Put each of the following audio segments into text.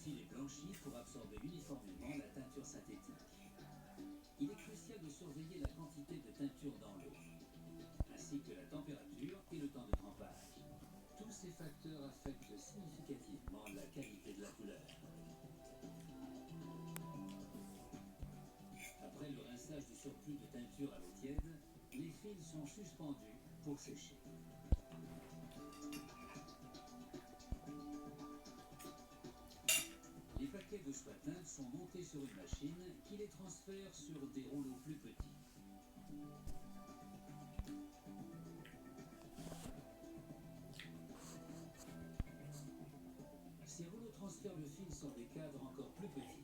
fil est blanchi pour absorber uniformément la teinture synthétique. Il est crucial de surveiller la quantité de teinture dans l'eau, ainsi que la température et le temps de trempage. Tous ces facteurs affectent significativement la qualité de la couleur. Après le rinçage du surplus de teinture à l'eau tiède, les fils sont suspendus pour sécher. Les paquets de soie teinte sont montés sur une machine qui les transfère sur des rouleaux plus petits. Ces rouleaux transfèrent le fil sur des cadres encore plus petits.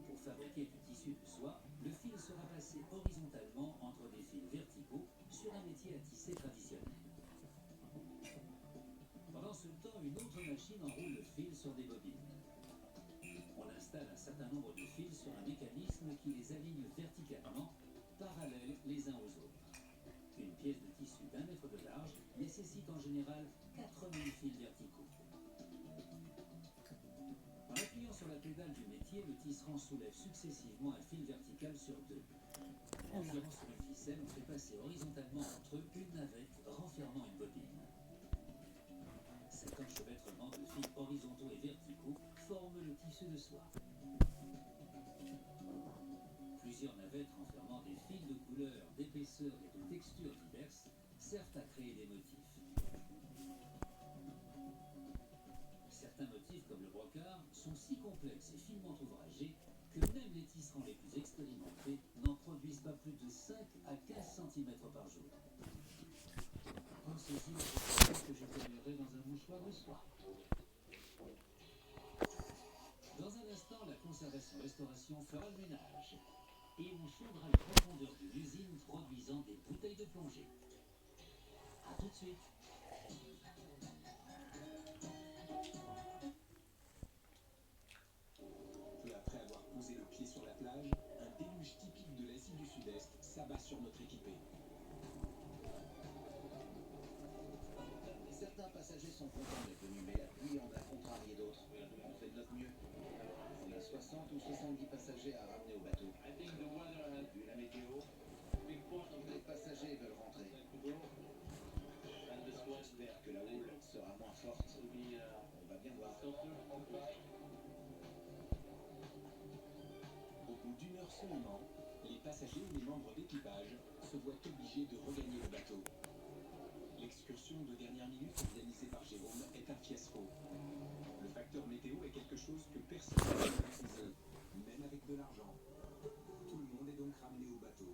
Pour fabriquer du tissu de soie, le fil sera passé horizontalement entre des fils verticaux sur un métier à tisser traditionnel. Pendant ce temps, une autre machine enroule le fil sur des bobines. On installe un certain nombre de fils sur un mécanisme qui les aligne verticalement, parallèles les uns aux autres. Une pièce de tissu d'1 mètre de large nécessite en général 4000 fils verticaux. En appuyant sur la pédale du métier, le tisserand soulève successivement un fil vertical sur deux. En tirant sur une ficelle, on fait passer horizontalement entre eux une navette renfermant une bobine. Cet enchevêtrement de fils horizontaux et verticaux forme le tissu de soie. Plusieurs navettes renfermant des fils de couleurs, d'épaisseurs et de textures diverses servent à créer des motifs. Certains motifs, comme le brocart, sont si complexes et finement ouvragés que même les tisserands les plus expérimentés n'en produisent pas plus de 5 à 15 cm par jour. Pensez-y au brocart que j'établirai dans un mouchoir de soie. Dans un instant, la conservation-restauration fera le ménage et on sondera les profondeurs de l'usine produisant des bouteilles de plongée. A tout de suite. Peu après avoir posé le pied sur la plage, un déluge typique de l'Asie du Sud-Est s'abat sur notre équipée. Certains passagers sont contents d'être venus, mais la pluie en a contrarié d'autres. On fait de notre mieux. On a 60 ou 70 passagers à ramener au bateau. Vu la météo, les passagers veulent rentrer. J'espère que la houle sera moins forte. On va bien voir. Au bout d'une heure seulement, les passagers et les membres d'équipage se voient obligés de regagner le bateau. L'excursion de dernière minute organisée par Jérôme est un fiasco. Le facteur météo est quelque chose que personne ne peut maîtriser, même avec de l'argent. Tout le monde est donc ramené au bateau.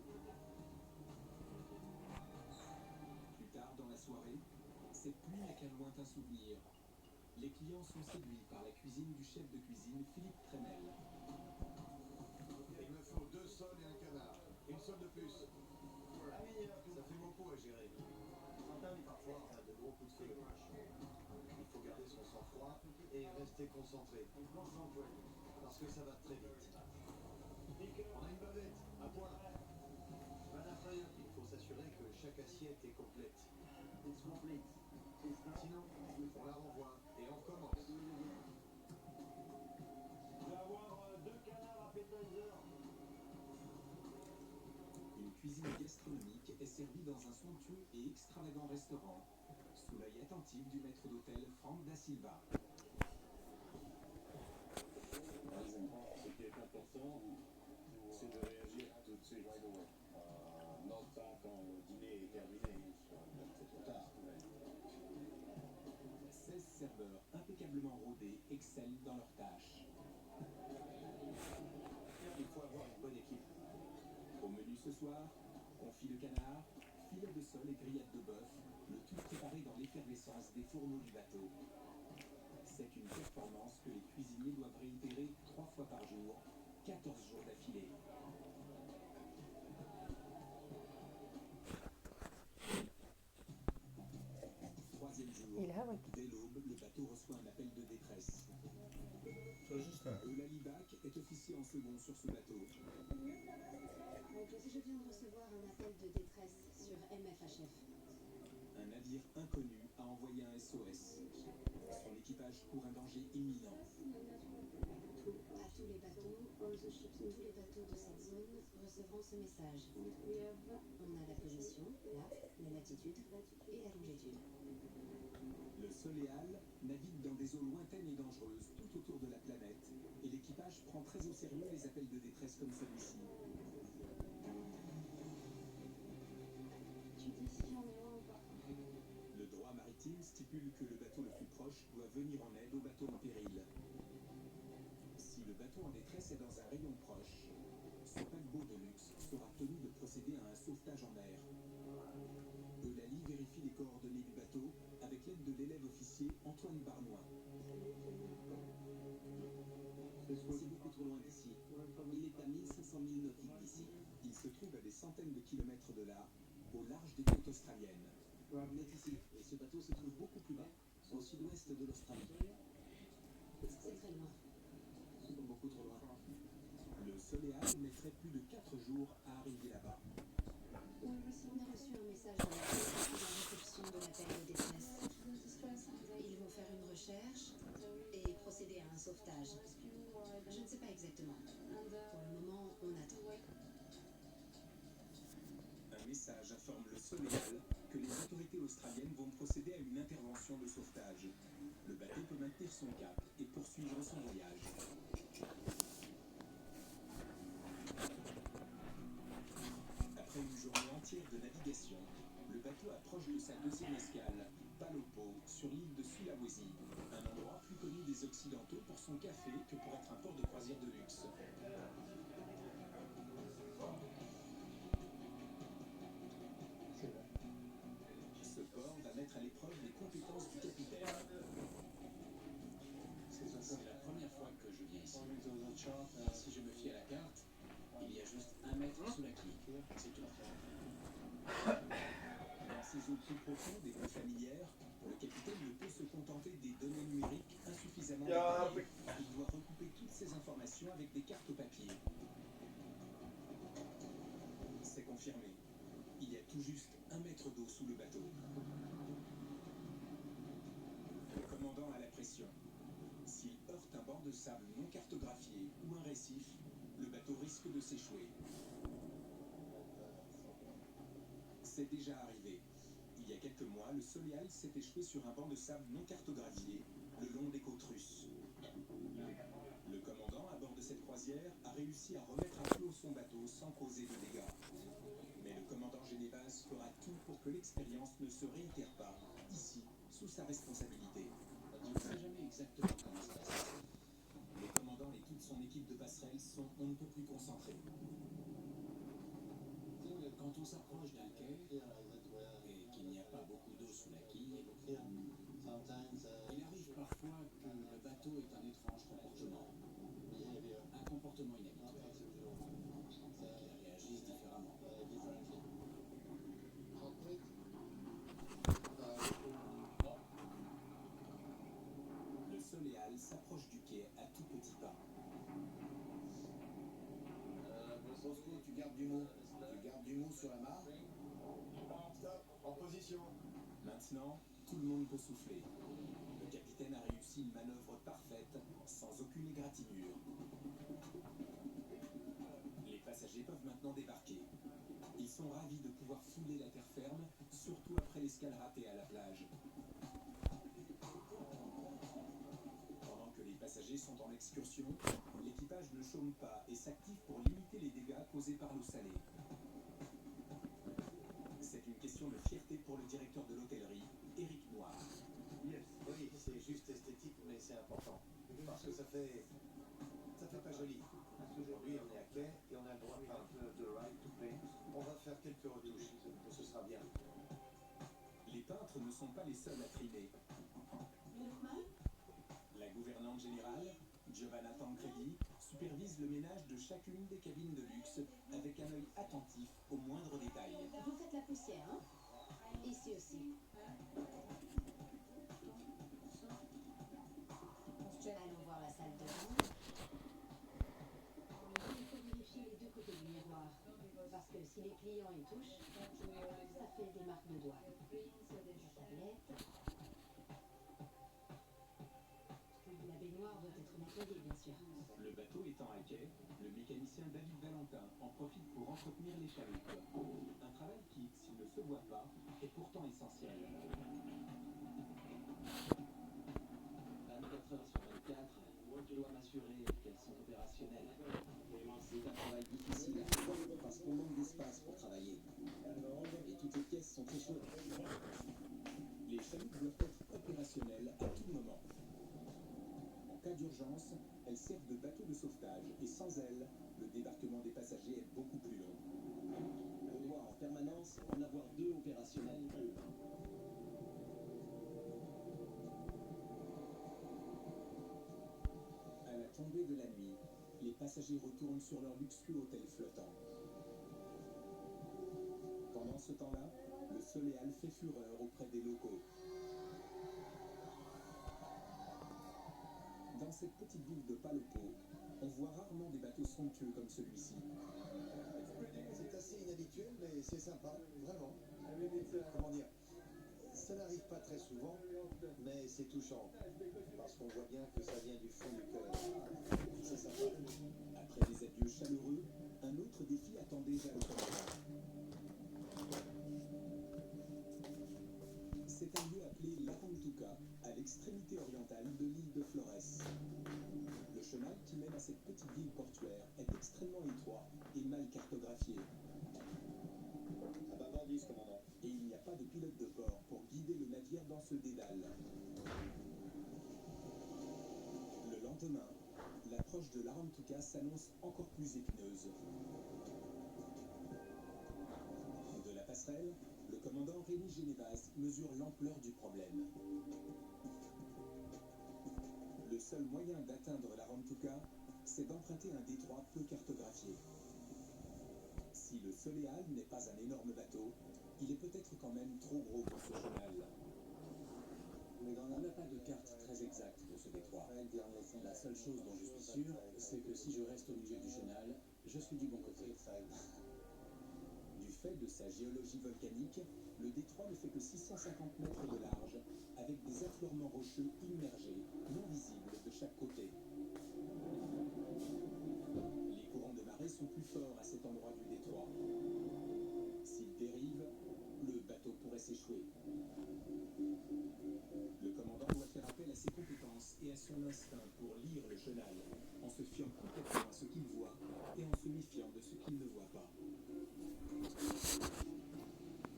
Plus tard dans la soirée, cette pluie n'est qu'un lointain souvenir. Les clients sont séduits par la cuisine du chef de cuisine Philippe Tremel. Il me faut 2 sols et un canard. Une sole de plus. Ça fait beaucoup à gérer. Parfois, on a de gros coups de feu. Il faut garder son sang-froid et rester concentré. Parce que ça va très vite. On a une bavette, à point. Il faut s'assurer que chaque assiette est complète. Sinon, on la renvoie et on recommence. Je vais avoir 2 canards appetizers. Une cuisine gastronomique est servie dans un somptueux et extravagant restaurant, sous l'œil attentif du maître d'hôtel Franck da Silva. Ce qui est important, c'est de réagir tout de suite. Non pas quand le dîner est terminé, c'est trop tard. 16 serveurs impeccablement rodés excellent dans leur tâche. Il faut avoir une bonne équipe. Au menu ce soir, confit de canard, filet de sole et grillade de bœuf, le tout préparé dans l'effervescence des fourneaux du bateau. C'est une performance que les cuisiniers doivent réitérer 3 fois par jour, 14 jours d'affilée. Troisième jour, dès l'aube, le bateau reçoit un appel de détresse. Eulalie-Bac est officier en second sur ce bateau. Donc, je viens de recevoir un appel de détresse sur MFHF. Un navire inconnu a envoyé un SOS. Son équipe l'équipage court un danger imminent. À tous les bateaux, tous les bateaux de cette zone recevront ce message. On a la position, la latitude et la longitude. Le Soleal navigue dans des eaux lointaines et dangereuses tout autour de la planète et l'équipage prend très au sérieux les appels de détresse comme celui-ci. Tu dis si on est loin ou pas? Le droit maritime stipule que le bateau le plus proche doit venir en aide au bateau en péril. Si le bateau en détresse est dans un rayon proche, ce paquebot de luxe sera tenu de procéder à un sauvetage en mer. Eulalie vérifie les coordonnées du bateau avec l'aide de l'élève officier Antoine Barnois. C'est beaucoup trop loin d'ici. Il est à 1500 000 nautiques d'ici. Il se trouve à des centaines de kilomètres de là, au large des côtes australiennes. Vous êtes ici, et ce bateau se trouve beaucoup plus bas, au sud-ouest de l'Australie. C'est très loin. C'est beaucoup trop loin. Le Soleal mettrait plus de 4 jours à arriver là-bas. On a reçu un message de la réception de l'appel de détresse. Ils vont faire une recherche et procéder à un sauvetage. Je ne sais pas exactement. Pour le moment, on attend. Un message informe le Soleal que les autorités australiennes vont procéder à une intervention de sauvetage. Le bateau peut maintenir son cap et poursuivre son voyage. Après une journée entière de navigation, le bateau approche de sa deuxième escale, Palopo, sur l'île de Sulawesi, un endroit plus connu des Occidentaux pour son café que pour être un port de croisière de luxe. Ce port va mettre à l'épreuve les compétences du capitaine. C'est la première fois que je viens ici. Si je me fie à la carte, il y a juste 1 mètre sous la quille. C'est tout. Dans ces eaux plus profondes et peu familières, le capitaine ne peut se contenter des données numériques insuffisamment détaillées. Il doit recouper toutes ces informations avec des cartes papier. C'est confirmé. Il y a tout juste 1 mètre d'eau sous le bateau. Le commandant a la pression. S'il heurte un banc de sable non cartographié ou un récif, le bateau risque de s'échouer. C'est déjà arrivé. Il y a quelques mois, le Soleal s'est échoué sur un banc de sable non cartographié le long des côtes russes. Le commandant, à bord de cette croisière, a réussi à remettre à flot son bateau sans causer de dégâts. Mais le commandant Génévas fera tout pour que l'expérience ne se réitère pas, ici, sous sa responsabilité. Je ne sais jamais exactement comment ça va se passer. Le commandant et toute son équipe de passerelle sont on ne peut plus concentrés. Quand on s'approche d'un quai et qu'il n'y a pas beaucoup d'eau sous la quille, il arrive parfois que le bateau ait un étrange comportement. Un comportement inhabituel. Qu'il réagisse différemment. Le Soleal s'approche du quai à tout petits pas. Bosco, tu gardes du mot. Tu gardes du mot sur la mare. Stop, en position. Maintenant, tout le monde peut souffler. Le capitaine a réussi une manœuvre parfaite, sans aucune égratignure. Les passagers peuvent maintenant débarquer. Ils sont ravis de pouvoir fouler la terre ferme, surtout après l'escale ratée à la plage. Pendant que les passagers sont en excursion, l'équipage ne chôme pas et s'active pour limiter les dégâts causés par l'eau salée. C'est une question de fierté pour le directeur de l'hôtellerie, Éric Noir. Yes. Oui, c'est juste esthétique, mais c'est important. Parce que ça fait pas joli. Aujourd'hui, on est à quai et on a le droit de peindre. On va faire quelques retouches, et ce sera bien. Les peintres ne sont pas les seuls à trimer. La gouvernante générale, Giovanna Tancredi, supervise le ménage de chacune des cabines de luxe avec un œil attentif aux moindres détails. Vous faites la poussière, hein? Ici aussi. Allons voir la salle de bain. Il faut vérifier les deux côtés du miroir. Parce que si les clients y touchent, ça fait des marques de doigts. La tablette. sûr. Le bateau étant à quai, le mécanicien David Valentin en profite pour entretenir les chaloupes. Un travail qui, s'il ne se voit pas, est pourtant essentiel. 24 heures sur 24, je dois m'assurer qu'elles sont opérationnelles. C'est un travail difficile parce qu'on manque d'espace pour travailler. Et toutes les pièces sont très chaudes. Les chaloupes doivent être opérationnelles à tout moment. En cas d'urgence, elles servent de bateau de sauvetage et sans elles, le débarquement des passagers est beaucoup plus long. On doit en permanence en avoir 2 opérationnels. À la tombée de la nuit, les passagers retournent sur leur luxueux hôtel flottant. Pendant ce temps-là, le Soleal fait fureur auprès des locaux. Dans cette petite ville de Palopo, on voit rarement des bateaux somptueux comme celui-ci. C'est assez inhabituel, mais c'est sympa, vraiment. Comment dire? Ça n'arrive pas très souvent, mais c'est touchant. Parce qu'on voit bien que ça vient du fond du cœur. C'est sympa. Après des adieux chaleureux, un autre défi attend déjà le commandant. C'est un lieu appelé Larantuka, à l'extrémité orientale de l'île de Flores. Le chemin qui mène à cette petite ville portuaire est extrêmement étroit et mal cartographié. À bâbord 10, commandant. Et il n'y a pas de pilote de bord pour guider le navire dans ce dédale. Le lendemain, l'approche de Larantuka s'annonce encore plus épineuse. De la passerelle, le commandant Rémi Génévaz mesure l'ampleur du problème. Le seul moyen d'atteindre Larantuka, c'est d'emprunter un détroit peu cartographié. Si le Soleal n'est pas un énorme bateau, il est peut-être quand même trop gros pour ce chenal. On n'a pas de carte très exacte de ce détroit. La seule chose dont je suis sûr, c'est que si je reste au milieu du chenal, je suis du bon côté. Du fait de sa géologie volcanique, le détroit ne fait que 650 mètres de large, avec des affleurements rocheux immergés, non visibles de chaque côté. Les courants de marée sont plus forts à cet endroit du détroit. S'il dérive, le bateau pourrait s'échouer. Le commandant doit faire appel à ses compétences et à son instinct pour lire le chenal, en se fiant complètement à ce qu'il voit et en se méfiant de ce qu'il ne voit pas.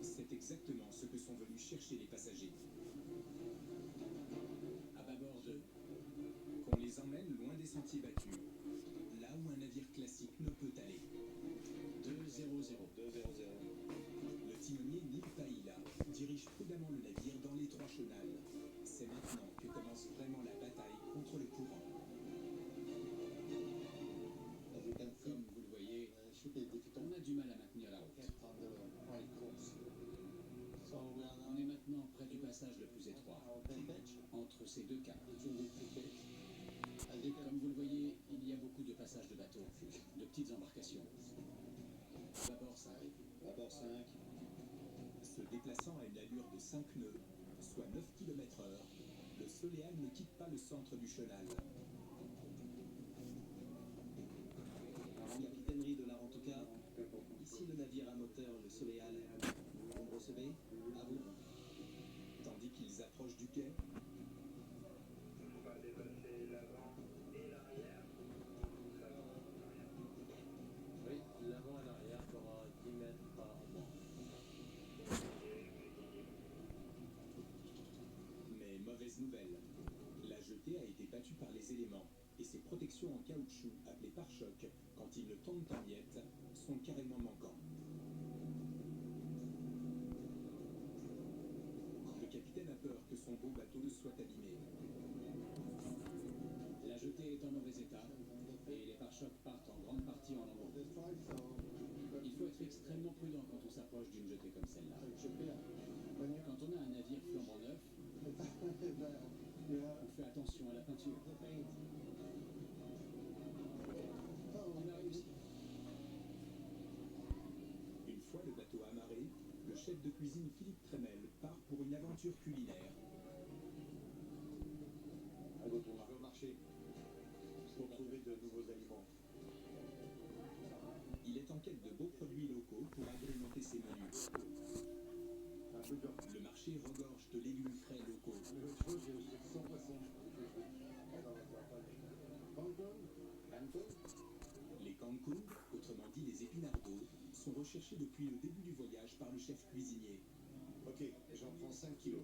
C'est exactement ce que sont venus chercher les passagers. À bâbord 2, qu'on les emmène loin des sentiers battus, là où un navire classique ne peut aller. 2-0-0. Le timonier Neil Païla dirige prudemment le navire dans l'étroit chenal. C'est maintenant que commence vraiment la bataille contre le courant. Comme vous le voyez, on a du mal à maintenir la route. On est maintenant près du passage le plus étroit, entre ces deux caps. Comme vous le voyez, il y a beaucoup de passages de bateaux, de petites embarcations. Bâbord 5. Se déplaçant à une allure de 5 nœuds, soit 9 km/h, le Soleal ne quitte pas le centre du chenal. Capitainerie de Larantuka, ici le navire à moteur, le Soleal. Vous me recevez? À vous. Tandis qu'ils approchent du quai, Oui, l'avant et l'arrière fera 10 mètres par mois. mais mauvaise nouvelle. La jetée a été battue par les éléments et ses protections en caoutchouc, appelées pare-choc, quand ils ne tombent en miettes, sont carrément manquants. Le capitaine a peur que son beau bateau ne soit abîmé. La jetée est en mauvais état et les pare-chocs partent en grande partie en lambeaux. Il faut être extrêmement prudent quand on s'approche d'une jetée comme celle-là. Quand on a un navire flambant neuf, on fait attention à la peinture. On a réussi. Une fois le bateau amarré, le chef de cuisine Philippe Trémel part pour une aventure culinaire. Je vais au marché. pour trouver de nouveaux aliments. Il est en quête de beaux produits locaux pour agrémenter ses menus. Un peu dur. Le marché regorge de légumes frais locaux. L'autre chose, j'ai aussi 100 poissons. Les kangkong, autrement dit les épinards d'eau, sont recherchés depuis le début du voyage par le chef cuisinier. Ok, j'en prends 5 kilos.